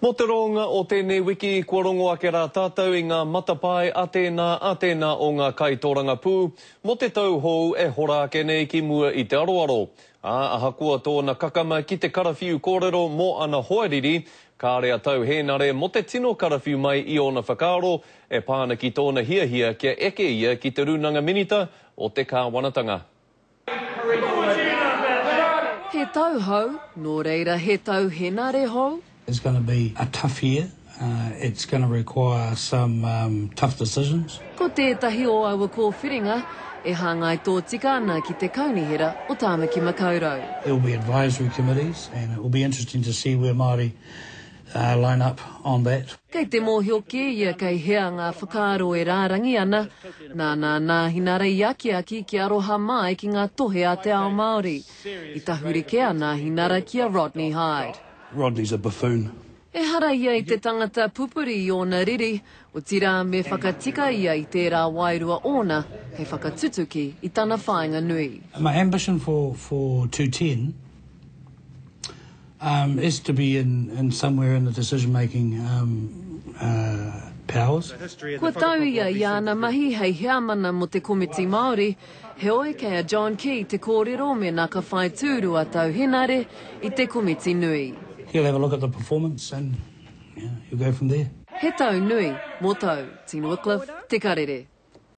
Mo te ronga o tēnei wiki, kua rongo ake rā tātou I ngā matapai a tēnā o ngā kaitoranga pū, mo te tau hou e hora ake nei ki mua I te aroaro. Aha kua tōna kakama ki te karawhiu kōrero mo ana hoariri, kā rea tau hēnare mo te tino karawhiu mai I ona whakaaro, e pāna ki tōna hiahia kia eke ia ki te runanga minita o te kāwanatanga. He tau hou, nō reira he tau henare hou. It's going to be a tough year. It's going to require some tough decisions. Ko tētahi o aua kōwhiringa, e hāngai tō tika ana ki te kaunihera o Tāmaki Makaurau. There will be advisory committees and it will be interesting to see where Māori line up on that. Kei te mōhioke ia kei hea ngā whakaaro e rārangi ana, nā hinara I aki ki aroha mai ki ngā tohe a te ao Māori. I tahurike ana hinara kia Rodney Hyde. Rodney's a buffoon. E hara ia I te tangata pupuri I ona riri, o tira me whakatika ia I tērā wairua ona, hei whakatutuki I tana whāinga nui. My ambition for 210 is to be in somewhere in the decision-making powers. Kua tau ia I ana mahi hei hea mana mo te komiti Māori, he oi kei a John Key te kōrero me nā ka whai tūru a tau henare I te komiti nui. He'll have a look at the performance and he'll go from there. He tau nui, mō tau, Tino Wycliffe, Te Karere.